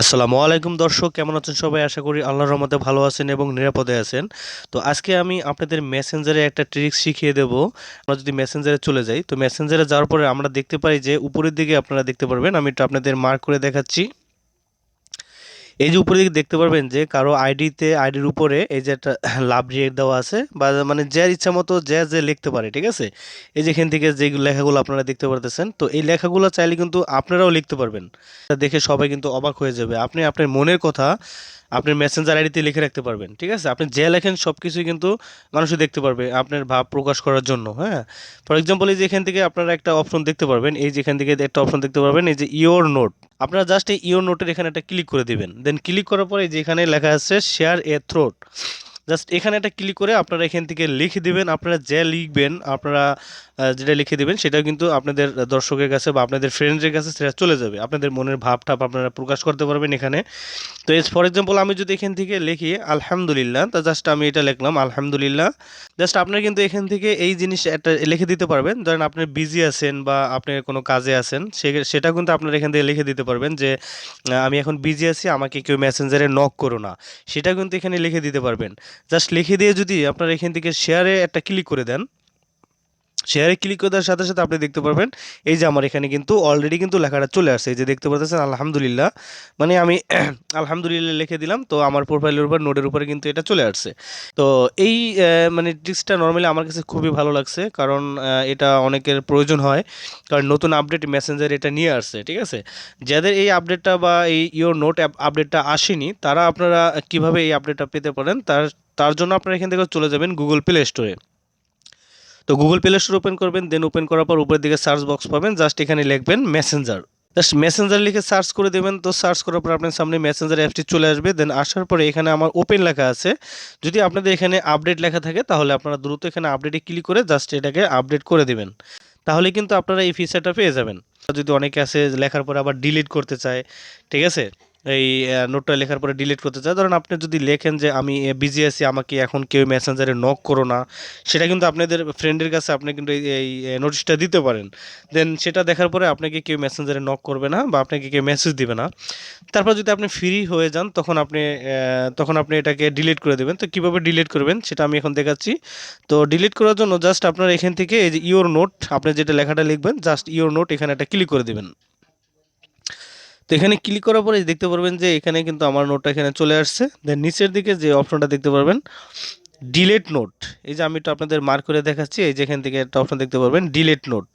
আসসালামু আলাইকুম দর্শক, কেমন আছেন সবাই? আশা করি আল্লাহর রহমতে ভালো আছেন এবং নিরাপদে আছেন। তো আজকে আমি আপনাদের মেসেঞ্জারে একটা ট্রিক্স শিখিয়ে দেব। আমরা যদি মেসেঞ্জারে চলে যাই, তো মেসেঞ্জারে যাওয়ার পরে আমরা দেখতে পাই যে উপরের দিকে আপনারা দেখতে পারবেন, আমি একটু আপনাদের মার্ক করে দেখাচ্ছি। এই যে উপরের দিকে দেখতে পারবেন যে কারো আইডির উপরে এই যে একটা লাভ রিয়েক্ট দেওয়া আছে, বা মানে যার ইচ্ছা মতো যে লিখতে পারে, ঠিক আছে? এই যে এখান থেকে যে লেখাগুলো আপনারা দেখতে পারতেছেন, তো এই লেখাগুলো চাইলে কিন্তু আপনারাও লিখতে পারবেন। এটা দেখে সবাই কিন্তু অবাক হয়ে যাবে। আপনি আপনার মনের কথা আপনার মেসেঞ্জার আইডিতে লিখে রাখতে পারবেন, ঠিক আছে? আপনি যে লেখেন সব কিছুই কিন্তু মানুষই দেখতে পারবে আপনার ভাব প্রকাশ করার জন্য। হ্যাঁ, ফর এক্সাম্পল এই যে এখান থেকে আপনারা একটা অপশন দেখতে পারবেন, এই যে এখান থেকে একটা অপশন দেখতে পারবেন, এই যে ইওর নোট। আপনারা জাস্ট এই ইওর নোটের এখানে একটা ক্লিক করে দিবেন। দেন ক্লিক করার পরে যে এখানে লেখা আছে শেয়ার এ থ্রোট, জাস্ট এখানে একটা ক্লিক করে আপনারা এখান থেকে লিখে দিবেন। আপনারা যে লিখবেন, আপনারা যেটা লিখে দিবেন সেটা কিন্তু আপনাদের দর্শকের কাছে বা আপনাদের ফ্রেন্ডসের কাছে সেটা চলে যাবে। আপনাদের মনের ভাবটা আপনারা প্রকাশ করতে পারবেন এখানে। তো ফর এক্সাম্পল আমি যদি এখান থেকে লিখি আলহামদুলিল্লাহ, তা জাস্ট আমি এটা লিখলাম আলহামদুলিল্লাহ। জাস্ট আপনারা কিন্তু এখান থেকে এই জিনিস একটা লিখে দিতে পারবেন। ধরেন আপনি বিজি আছেন বা আপনি কোনো কাজে আছেন, সেটা কিন্তু আপনারা এখান থেকে লিখে দিতে পারবেন যে আমি এখন বিজি আছি, আমাকে কেউ মেসেঞ্জারে নক করো না। সেটা কিন্তু এখানে লিখে দিতে পারবেন। জাস্ট লিখে দিয়ে যদি আপনারা এখান থেকে শেয়ারে একটা ক্লিক করে দেন, শেয়ারে ক্লিক করে দেওয়ার সাথে সাথে আপনি দেখতে পারবেন এই যে আমার এখানে কিন্তু অলরেডি কিন্তু লেখাটা চলে আসছে। এই যে দেখতে পাচ্ছেন আলহামদুলিল্লাহ, মানে আমি আলহামদুলিল্লাহ লিখে দিলাম, তো আমার প্রোফাইলের উপর নোটের উপরে কিন্তু এটা চলে আসছে। তো এই মানে ট্রিক্সটা নর্মালি আমার কাছে খুবই ভালো লাগছে, কারণ এটা অনেকের প্রয়োজন হয়, কারণ নতুন আপডেট মেসেঞ্জার এটা নিয়ে আসছে, ঠিক আছে? যাদের এই আপডেটটা বা এই ইওর নোট অ্যাপ আপডেটটা আসেনি, তারা আপনারা কিভাবে এই আপডেটটা পেতে পারেন, তার তার জন্য আপনারা এখান থেকে চলে যাবেন গুগল প্লে স্টোরে। তো গুগল প্লে স্টোর ওপেন করবেন, দেন ওপেন করার পর উপরের দিকে সার্চ বক্স পাবেন, জাস্ট এখানে লিখবেন মেসেঞ্জার। জাস্ট মেসেঞ্জার লিখে সার্চ করে দেবেন। তো সার্চ করার পর আপনার সামনে মেসেঞ্জার অ্যাপটি চলে আসবে। দেন আসার পরে এখানে আমার ওপেন লেখা আছে। যদি আপনাদের এখানে আপডেট লেখা থাকে তাহলে আপনারা দ্রুত এখানে আপডেটে ক্লিক করে জাস্ট এটাকে আপডেট করে দেবেন। তাহলে কিন্তু আপনারা এই ফিচারটা পেয়ে যাবেন। যদি অনেকে আছে লেখার পরে আবার ডিলিট করতে চায়, ঠিক আছে? এই নোটটা লেখার পরে ডিলিট করতে চায়, ধরেন আপনি যদি লেখেন যে আমি বিজি আছি, আমাকে এখন কেউ মেসেঞ্জারে নক করো না, সেটা কিন্তু আপনাদের ফ্রেন্ডের কাছে আপনি কিন্তু এই নোটিশটা দিতে পারেন। দেন সেটা দেখার পরে আপনাকে কেউ মেসেঞ্জারে নক করবে না বা আপনাকে কেউ মেসেজ দিবে না। তারপর যদি আপনি ফ্রি হয়ে যান, তখন আপনি এটাকে ডিলিট করে দেবেন। তো কীভাবে ডিলিট করবেন সেটা আমি এখন দেখাচ্ছি। তো ডিলিট করার জন্য জাস্ট আপনার এখান থেকে এই যে ইওর নোট, আপনি যেটা লেখাটা লিখবেন, জাস্ট ইওর নোট এখানে একটা ক্লিক করে দেবেন। তো এখানে ক্লিক করার পরে দেখতে পারবেন যে এখানে কিন্তু আমার নোটটা এখানে চলে আসছে। দেন নিচের দিকে যে অপশনটা দেখতে পারবেন ডিলেট নোট, এই যে আমি একটু আপনাদের মার্ক করে দেখাচ্ছি, এই যে এখান থেকে একটা অপশন দেখতে পারবেন ডিলেট নোট।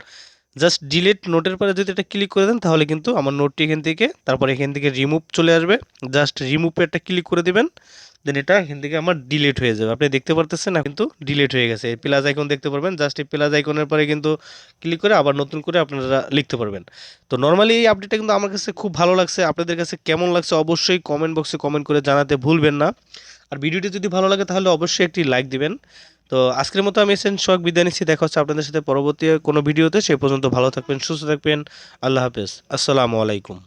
জাস্ট ডিলেট নোটের পরে যদি এটা ক্লিক করে দেন তাহলে কিন্তু আমার নোটটি এখান থেকে, তারপর এখান থেকে রিমুভ চলে আসবে। জাস্ট রিমুভে একটা ক্লিক করে দিবেন, দেন এটা এখান থেকে আমার ডিলিট হয়ে যাবে। আপনি দেখতে পারতেছেন না, কিন্তু ডিলিট হয়ে গেছে। এই প্লাস আইকন দেখতে পারবেন, জাস্ট এই প্লাস আইকনের পরে কিন্তু ক্লিক করে আবার নতুন করে আপনারা লিখতে পারবেন। তো নর্মালি এই আপডেটটা কিন্তু আমার কাছে খুব ভালো লাগছে। আপনাদের কাছে কেমন লাগছে অবশ্যই কমেন্ট বক্সে কমেন্ট করে জানাতে ভুলবেন না। আর ভিডিওটি যদি ভালো লাগে তাহলে অবশ্যই একটি লাইক দিবেন। তো আজকের মতো আমি সোহাগ বিদায় নিচ্ছি। দেখা হচ্ছে আপনাদের সাথে পরবর্তী কোনো ভিডিওতে। সে পর্যন্ত ভালো থাকবেন, সুস্থ থাকবেন। আল্লাহ হাফেজ, আসসালামু আলাইকুম।